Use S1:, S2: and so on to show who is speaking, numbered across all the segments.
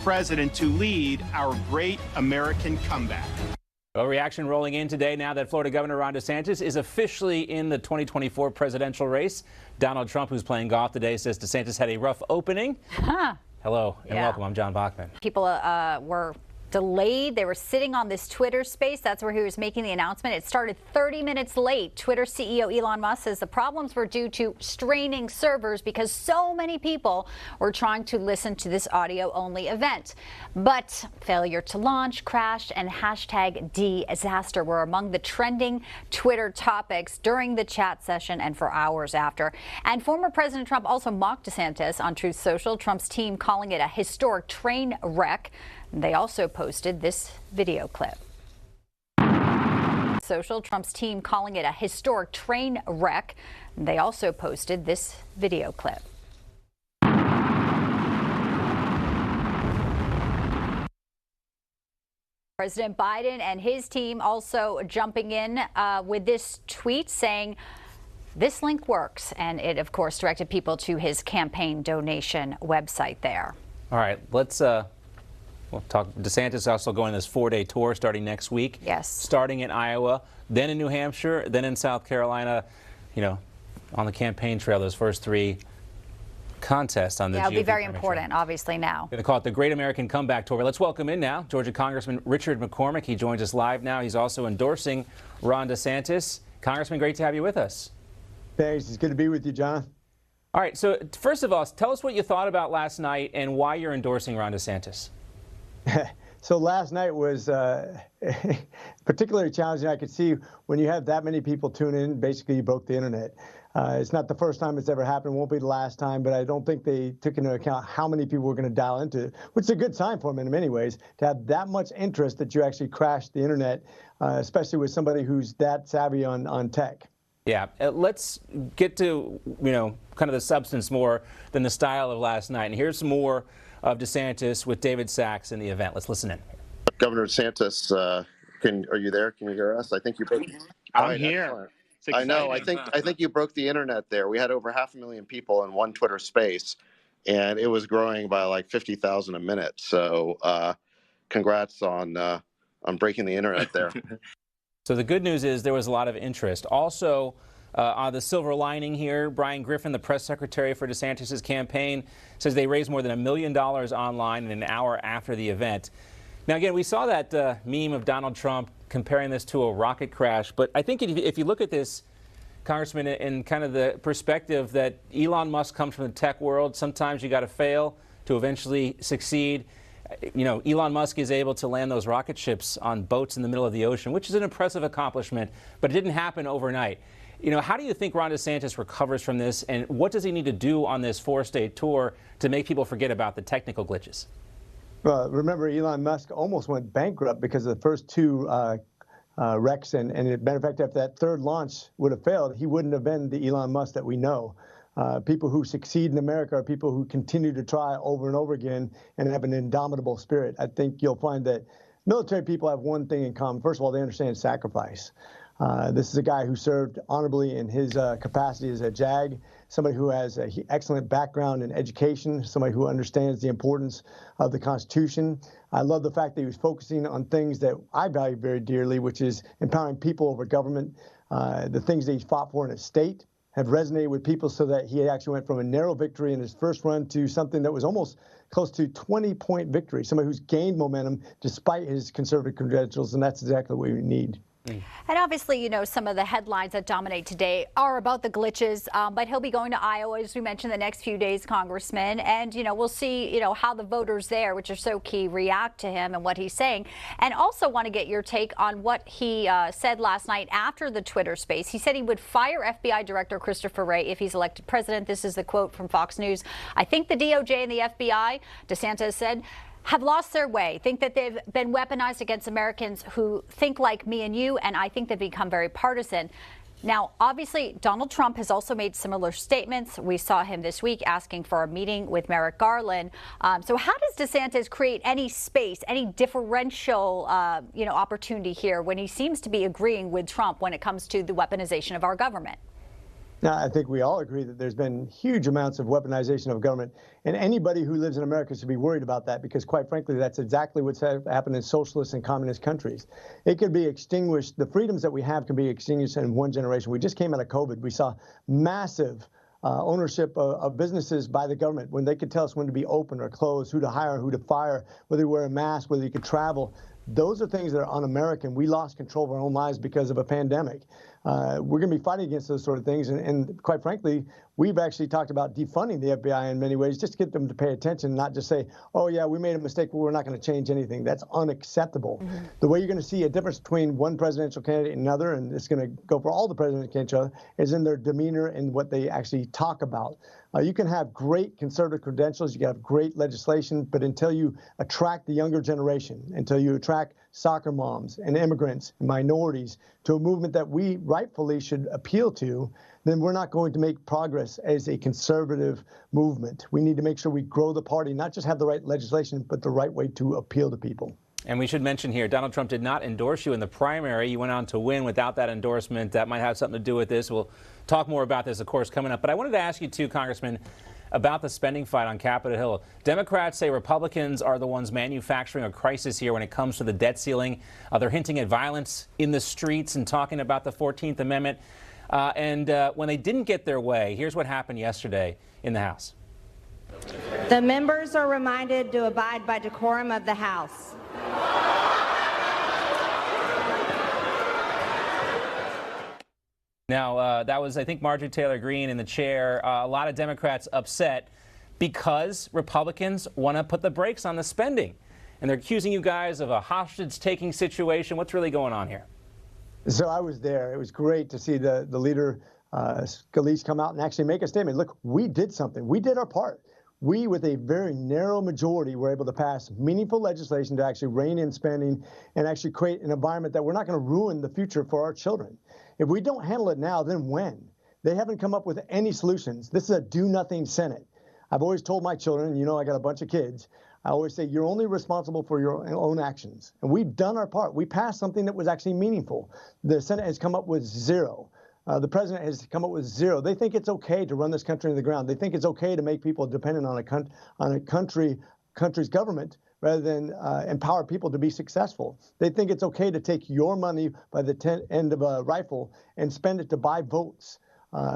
S1: president to lead our great American comeback.
S2: A reaction rolling in today now that Florida Governor Ron DeSantis is officially in the 2024 presidential race. Donald Trump, who's playing golf today, says DeSantis had a rough opening. Hello and welcome. I'm John Bachman.
S3: People were delayed. They were sitting on this Twitter space. That's where he was making the announcement. It started 30 minutes late. Twitter CEO Elon Musk says the problems were due to straining servers because so many people were trying to listen to this audio-only event. But failure to launch, crash, and hashtag disaster were among the trending Twitter topics during the chat session and for hours after. And former President Trump also mocked DeSantis on Truth Social, Trump's team calling it a historic train wreck. They also posted this video clip. Trump's team calling it a historic train wreck. They also posted this video clip. President Biden and his team also jumping in with this tweet saying this link works. And it, of course, directed people to his campaign donation website there.
S2: All right, let's we'll talk. DeSantis also going this 4-day tour starting next week.
S3: Yes.
S2: Starting in Iowa, then in New Hampshire, then in South Carolina. You know, on the campaign trail, those first 3 contests on the GOP.
S3: It'll be very important, obviously, now.
S2: Going to call it the Great American Comeback Tour. Let's welcome in now Georgia Congressman Richard McCormick. He joins us live now. He's also endorsing Ron DeSantis. Congressman, great to have you with us.
S4: Thanks. It's good to be with you, John.
S2: All right. So first of all, tell us what you thought about last night and why you're endorsing Ron DeSantis.
S4: So last night was particularly challenging. I could see when you have that many people tune in, basically you broke the internet. It's not the first time it's ever happened. It won't be the last time, but I don't think they took into account how many people were going to dial into it, which is a good sign for them in many ways, to have that much interest that you actually crashed the internet, especially with somebody who's that savvy on tech.
S2: Yeah, let's get to, kind of the substance more than the style of last night. And here's more of DeSantis with David Sachs in the event. Let's listen in.
S5: Governor DeSantis, are you there? Can you hear us? I think you broke.
S1: I'm here.
S5: I know. I think you broke the internet there. We had over 500,000 people in one Twitter space, and it was growing by like 50,000 a minute. So, congrats on breaking the internet there.
S2: So the good news is there was a lot of interest. Also, on the silver lining here, Brian Griffin, the press secretary for DeSantis' campaign, says they raised more than $1 million online in an hour after the event. Now, again, we saw that meme of Donald Trump comparing this to a rocket crash. But I think if you look at this, Congressman, in kind of the perspective that Elon Musk comes from the tech world, sometimes you got to fail to eventually succeed. Elon Musk is able to land those rocket ships on boats in the middle of the ocean, which is an impressive accomplishment, but it didn't happen overnight. How do you think Ron DeSantis recovers from this, and what does he need to do on this 4-state tour to make people forget about the technical glitches?
S4: Well, remember, Elon Musk almost went bankrupt because of the first 2 wrecks, and as a matter of fact, if that 3rd launch would have failed, he wouldn't have been the Elon Musk that we know. People who succeed in America are people who continue to try over and over again and have an indomitable spirit. I think you'll find that military people have one thing in common. First of all, they understand sacrifice. This is a guy who served honorably in his capacity as a JAG, somebody who has an excellent background in education, somebody who understands the importance of the Constitution. I love the fact that he was focusing on things that I value very dearly, which is empowering people over government. The things that he fought for in his state have resonated with people so that he actually went from a narrow victory in his first run to something that was almost close to 20-point victory, somebody who's gained momentum despite his conservative credentials, and that's exactly what we need.
S3: And obviously, some of the headlines that dominate today are about the glitches, but he'll be going to Iowa, as we mentioned, the next few days, Congressman. And, we'll see, how the voters there, which are so key, react to him and what he's saying. And also want to get your take on what he said last night after the Twitter space. He said he would fire FBI Director Christopher Wray if he's elected president. This is the quote from Fox News. I think the DOJ and the FBI, DeSantis said, have lost their way, think that they've been weaponized against Americans who think like me and you, and I think they've become very partisan. Now, obviously, Donald Trump has also made similar statements. We saw him this week asking for a meeting with Merrick Garland. So how does DeSantis create any space, any differential, opportunity here when he seems to be agreeing with Trump when it comes to the weaponization of our government?
S4: Now, I think we all agree that there's been huge amounts of weaponization of government, and anybody who lives in America should be worried about that because, quite frankly, that's exactly what's happened in socialist and communist countries. It could be extinguished. The freedoms that we have can be extinguished in one generation. We just came out of COVID. We saw massive ownership of businesses by the government when they could tell us when to be open or closed, who to hire, who to fire, whether you wear a mask, whether you could travel. Those are things that are un-American. We lost control of our own lives because of a pandemic. We're going to be fighting against those sort of things. And quite frankly, we've actually talked about defunding the FBI in many ways, just to get them to pay attention, not just say, oh, yeah, we made a mistake, but we're not going to change anything. That's unacceptable. The way you're going to see a difference between one presidential candidate and another, and it's going to go for all the presidential candidates, is in their demeanor and what they actually talk about. You can have great conservative credentials, you can have great legislation, but until you attract the younger generation, until you attract soccer moms and immigrants and minorities to a movement that we rightfully should appeal to, then we're not going to make progress as a conservative movement. We need to make sure we grow the party, not just have the right legislation, but the right way to appeal to people.
S2: And we should mention here, Donald Trump did not endorse you in the primary. You went on to win without that endorsement. That might have something to do with this. We'll talk more about this, of course, coming up. But I wanted to ask you, too, Congressman, about the spending fight on Capitol Hill. Democrats say Republicans are the ones manufacturing a crisis here when it comes to the debt ceiling. They're hinting at violence in the streets and talking about the 14th Amendment. When they didn't get their way, here's what happened yesterday in the House.
S6: The members are reminded to abide by decorum of the House.
S2: Now, that was, I think, Marjorie Taylor Greene in the chair. A lot of Democrats upset because Republicans want to put the brakes on the spending. And they're accusing you guys of a hostage-taking situation. What's really going on here?
S4: So I was there. It was great to see the leader, Scalise, come out and actually make a statement. Look, we did something. We did our part. We, with a very narrow majority, were able to pass meaningful legislation to actually rein in spending and actually create an environment that we're not going to ruin the future for our children. If we don't handle it now, then when? They haven't come up with any solutions. This is a do-nothing Senate. I've always told my children, you know, I got a bunch of kids, I always say, you're only responsible for your own actions. And we've done our part. We passed something that was actually meaningful. The Senate has come up with zero. The president has come up with zero. They think it's okay to run this country into the ground. They think it's okay to make people dependent on a country's government rather than empower people to be successful. They think it's okay to take your money by the end of a rifle and spend it to buy votes.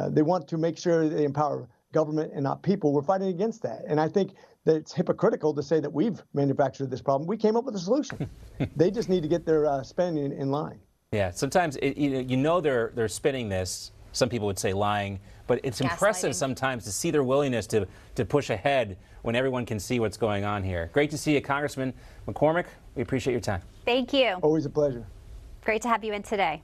S4: They want to make sure they empower government and not people. We're fighting against that. And I think that it's hypocritical to say that we've manufactured this problem. We came up with a solution. They just need to get their spending in line.
S2: Yeah, sometimes they're spinning this. Some people would say lying, but it's impressive sometimes to see their willingness to push ahead when everyone can see what's going on here. Great to see you, Congressman McCormick. We appreciate your time.
S3: Thank you.
S4: Always a pleasure.
S3: Great to have you in today.